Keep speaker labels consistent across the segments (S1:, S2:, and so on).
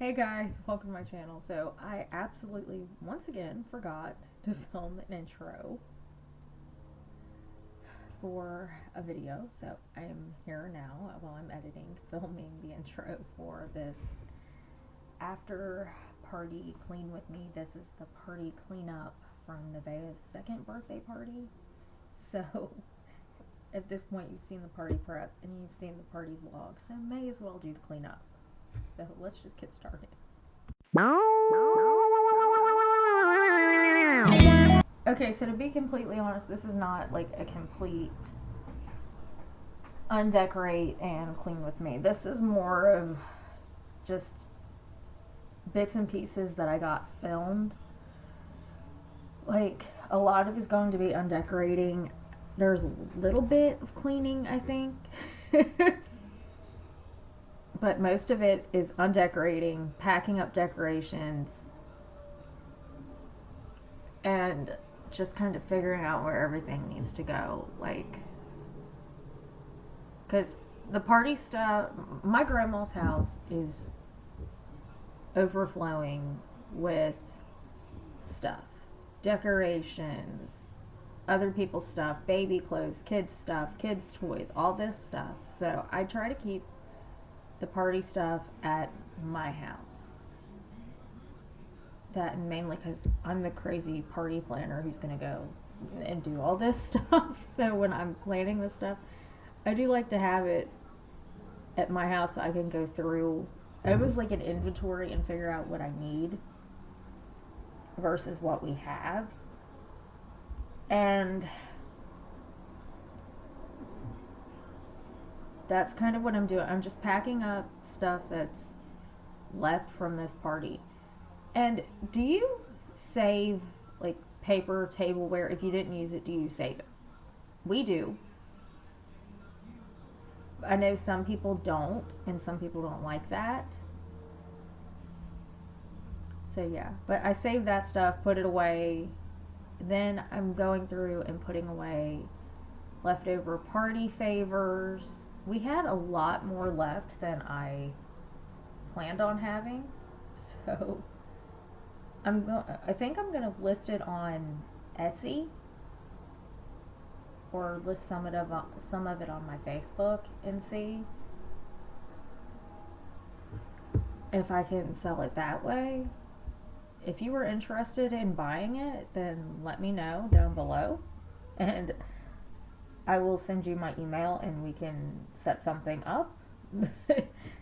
S1: Hey guys, welcome to my channel. So I absolutely, once again, forgot to film an intro for a video. So I am here now while I'm editing, filming the intro for this after party clean with me. This is the party cleanup from Nevaeh's second birthday party. So at this point you've seen the party prep and you've seen the party vlog, so may as well do the cleanup. So let's just get started. Okay, so to be completely honest, this is not like a complete undecorate and clean with me. This is more of just bits and pieces that I got filmed. Like, a lot of it is going to be undecorating. There's a little bit of cleaning, I think. But most of it is undecorating, packing up decorations, and just kind of figuring out where everything needs to go. Like, because the party stuff, my grandma's house is overflowing with stuff, decorations, other people's stuff, baby clothes, kids stuff, kids toys, all this stuff. So I try to keep the party stuff at my house. That, and mainly because I'm the crazy party planner who's going to go and do all this stuff. So when I'm planning this stuff, I do like to have it at my house so I can go through almost like an inventory and figure out what I need versus what we have. And that's kind of what I'm doing. I'm just packing up stuff that's left from this party. And do you save like paper, tableware? If you didn't use it, do you save it? We do. I know some people don't, and some people don't like that. So yeah, but I save that stuff, put it away. Then I'm going through and putting away leftover party favors. We had a lot more left than I planned on having. So I think I'm going to list it on Etsy or list some of it on my Facebook and see if I can sell it that way. If you were interested in buying it, then let me know down below, and I will send you my email and we can set something up.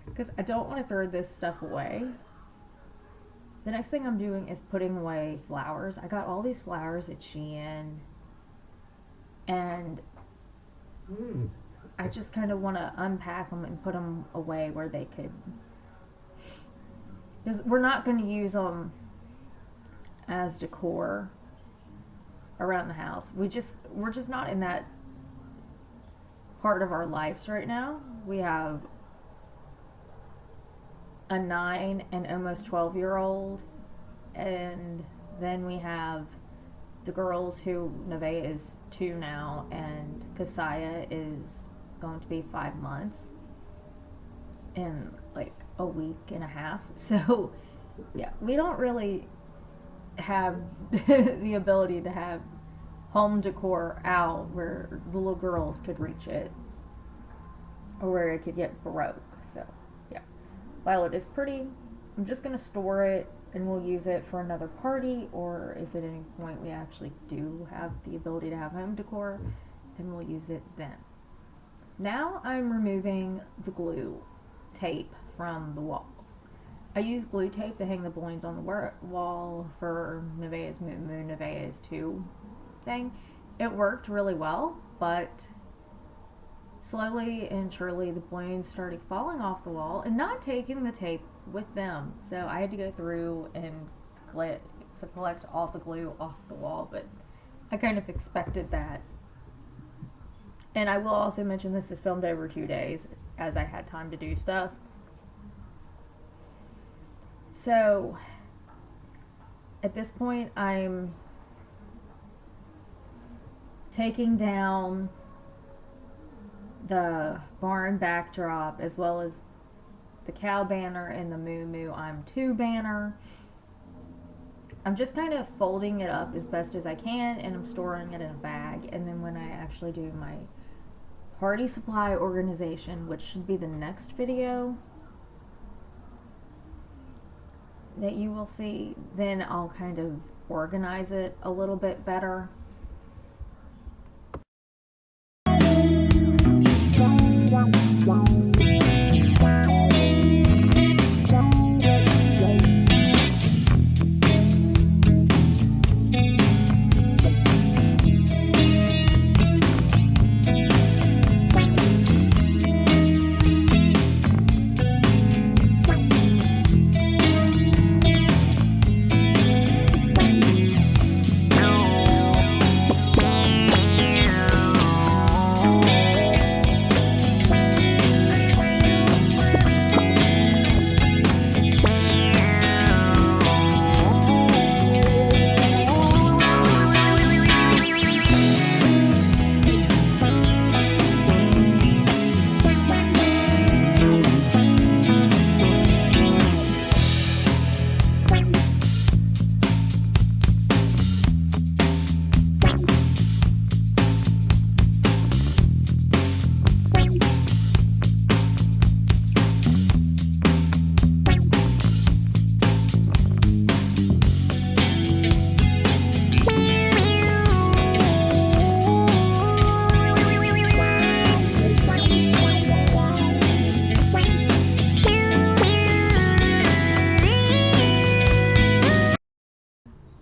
S1: Because I don't want to throw this stuff away. The next thing I'm doing is putting away flowers. I got all these flowers at Shein, and I just kind of want to unpack them and put them away where they could, because we're not going to use them as decor around the house. We're just not in that part of our lives right now. We have a 9 and almost 12-year-old, and then we have the girls who Nevaeh is 2 now, and Kasaya is going to be 5 months in like a week and a half. So yeah, we don't really have the ability to have home decor out where the little girls could reach it or where it could get broke. So yeah, while it is pretty, I'm just going to store it and we'll use it for another party, or if at any point we actually do have the ability to have home decor, then we'll use it then. Now I'm removing the glue tape from the walls. I use glue tape to hang the balloons on the wall for Nevaeh's Moon Nevaeh's 2 thing. It worked really well, but slowly and surely the balloons started falling off the wall and not taking the tape with them. So I had to go through and collect all the glue off the wall, but I kind of expected that. And I will also mention this is filmed over 2 days as I had time to do stuff. So at this point I'm taking down the barn backdrop as well as the cow banner and the Moo Moo I'm 2 banner. I'm just kind of folding it up as best as I can, and I'm storing it in a bag. And then when I actually do my party supply organization, which should be the next video that you will see, then I'll kind of organize it a little bit better.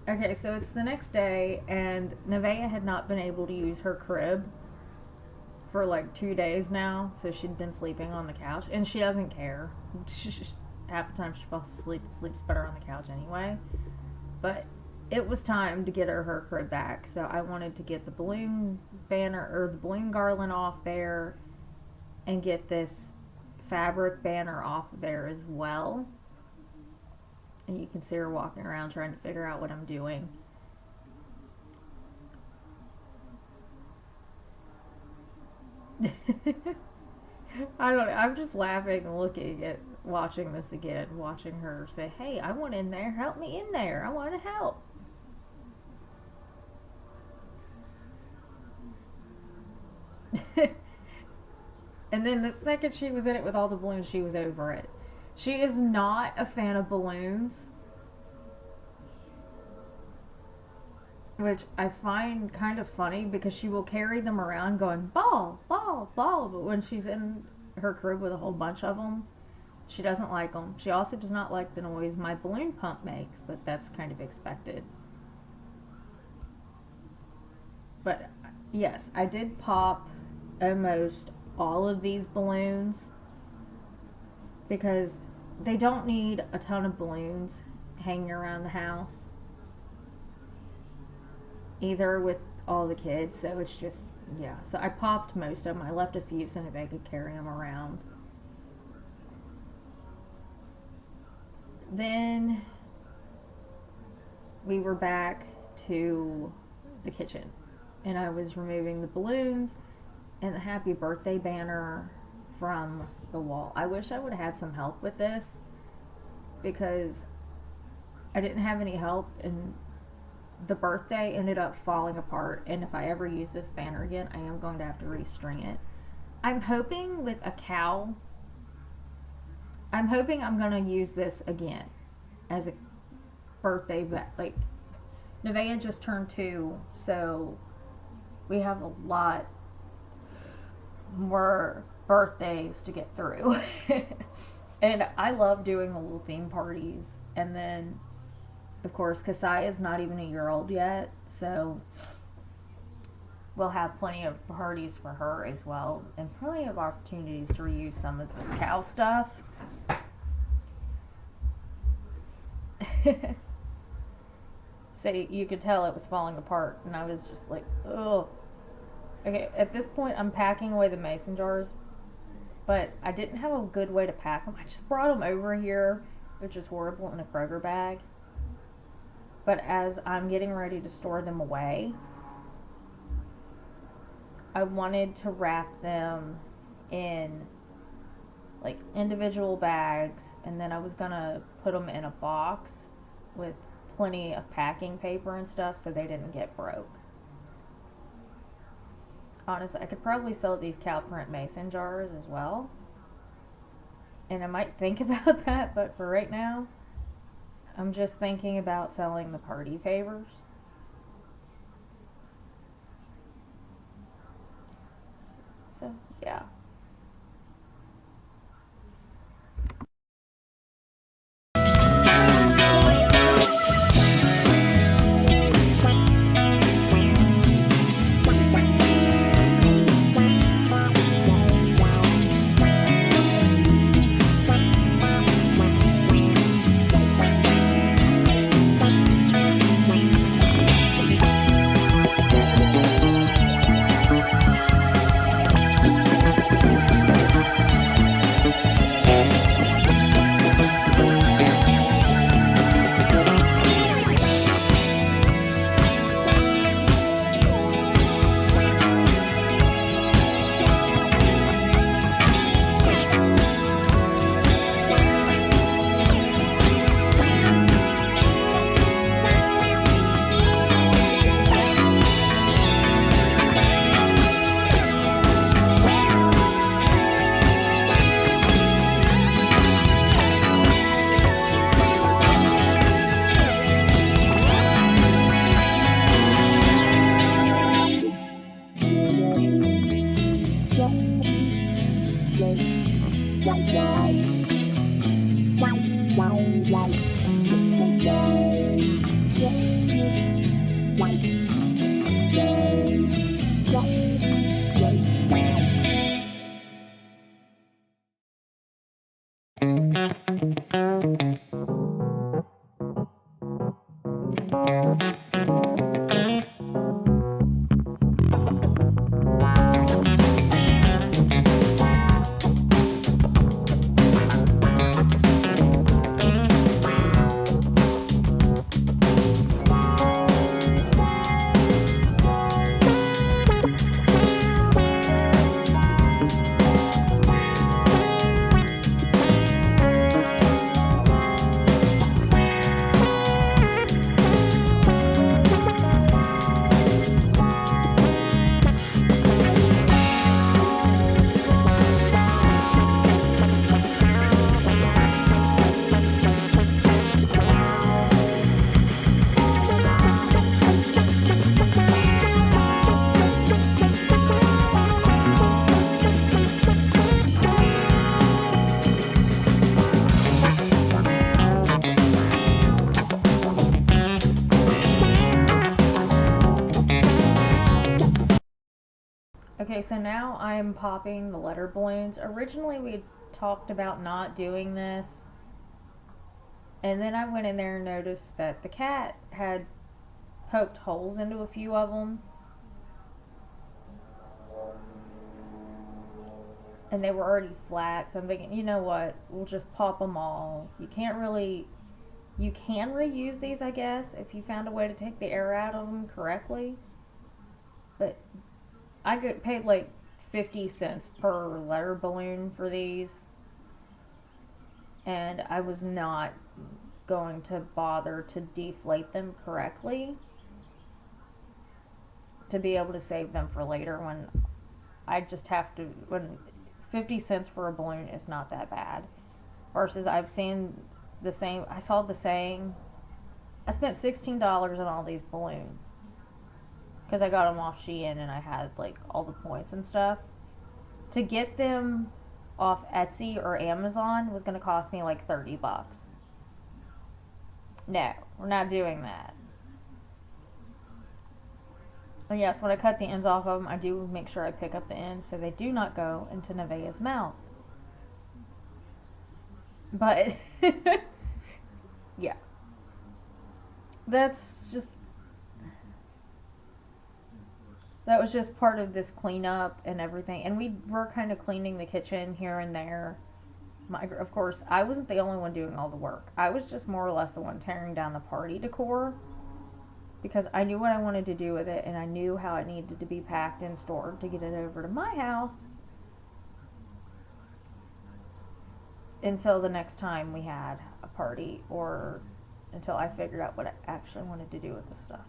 S1: Okay, so it's the next day, and Nevaeh had not been able to use her crib for like 2 days now, so she'd been sleeping on the couch, and she doesn't care. Half the time she falls asleep, it sleeps better on the couch anyway. But it was time to get her crib back, so I wanted to get the balloon banner, or the balloon garland off there, and get this fabric banner off of there as well. And you can see her walking around trying to figure out what I'm doing. I don't know. I'm just laughing and looking at watching this again, watching her say, "Hey, I want in there. Help me in there. I want to help." And then the second she was in it with all the balloons, she was over it. She is not a fan of balloons, which I find kind of funny because she will carry them around going ball, ball, ball, but when she's in her crib with a whole bunch of them, she doesn't like them. She also does not like the noise my balloon pump makes, but that's kind of expected. But yes, I did pop almost all of these balloons because they don't need a ton of balloons hanging around the house, either with all the kids, so it's just, yeah. So I popped most of them. I left a few so that they could carry them around. Then we were back to the kitchen, and I was removing the balloons and the happy birthday banner from the wall. I wish I would have had some help with this because I didn't have any help, and the birthday ended up falling apart, and if I ever use this banner again, I am going to have to restring it. I'm hoping with a cow, I'm hoping I'm going to use this again as a birthday, like Nevaeh just turned 2, so we have a lot more birthdays to get through. And I love doing the little theme parties. And then, of course, Kasai is not even a year old yet, so we'll have plenty of parties for her as well, and plenty of opportunities to reuse some of this cow stuff. So you could tell it was falling apart, and I was just like, ugh. Okay, at this point, I'm packing away the mason jars, but I didn't have a good way to pack them. I just brought them over here, which is horrible, in a Kroger bag. But as I'm getting ready to store them away, I wanted to wrap them in like individual bags, and then I was gonna put them in a box with plenty of packing paper and stuff so they didn't get broke. Honestly, I could probably sell these cow print mason jars as well. And I might think about that, but for right now, I'm just thinking about selling the party favors. So, yeah. Okay, so now I'm popping the letter balloons. Originally, we talked about not doing this, and then I went in there and noticed that the cat had poked holes into a few of them, and they were already flat. So I'm thinking, you know what? We'll just pop them all. You can reuse these, I guess, if you found a way to take the air out of them correctly. But I get paid like 50 cents per letter balloon for these, and I was not going to bother to deflate them correctly to be able to save them for later when I just have to, when 50 cents for a balloon is not that bad. Versus I've seen the same, I saw the saying, I spent $16 on all these balloons because I got them off Shein and I had like all the points and stuff. To get them off Etsy or Amazon was going to cost me like $30. No, we're not doing that. And yes, when I cut the ends off of them, I do make sure I pick up the ends so they do not go into Nevaeh's mouth. But yeah, that's just, that was just part of this cleanup and everything. And we were kind of cleaning the kitchen here and there. Of course, I wasn't the only one doing all the work. I was just more or less the one tearing down the party decor because I knew what I wanted to do with it and I knew how it needed to be packed and stored to get it over to my house. until the next time we had a party, or until I figured out what I actually wanted to do with this stuff.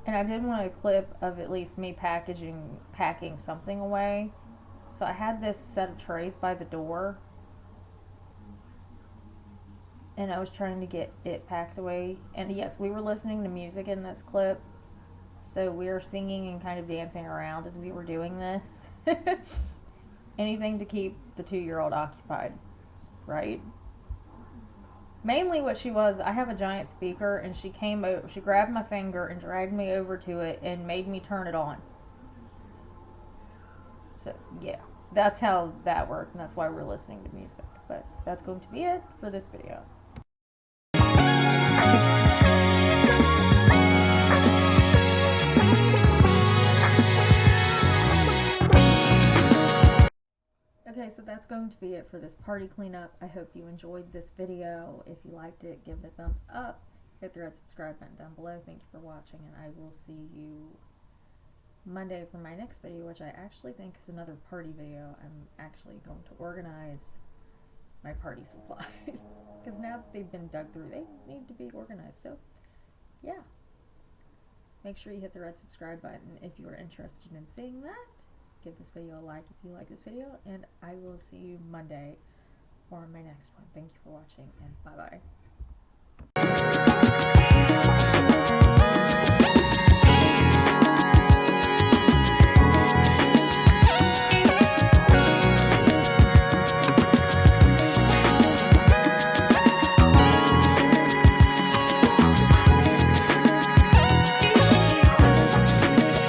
S1: And I did want a clip of at least me packing something away. So I had this set of trays by the door, and I was trying to get it packed away. And yes, we were listening to music in this clip, so we were singing and kind of dancing around as we were doing this. Anything to keep the 2-year-old occupied, right? Mainly what she was, I have a giant speaker, and she came over, she grabbed my finger and dragged me over to it and made me turn it on. So yeah, that's how that worked, and that's why we're listening to music. But that's going to be it for this video. Okay, so that's going to be it for this party cleanup. I hope you enjoyed this video. If you liked it, give it a thumbs up. Hit the red subscribe button down below. Thank you for watching, and I will see you Monday for my next video, which I actually think is another party video. I'm actually going to organize my party supplies because now that they've been dug through, they need to be organized. So yeah, make sure you hit the red subscribe button if you are interested in seeing that. Give this video a like if you like this video, and I will see you Monday for my next one. Thank you for watching, and bye bye.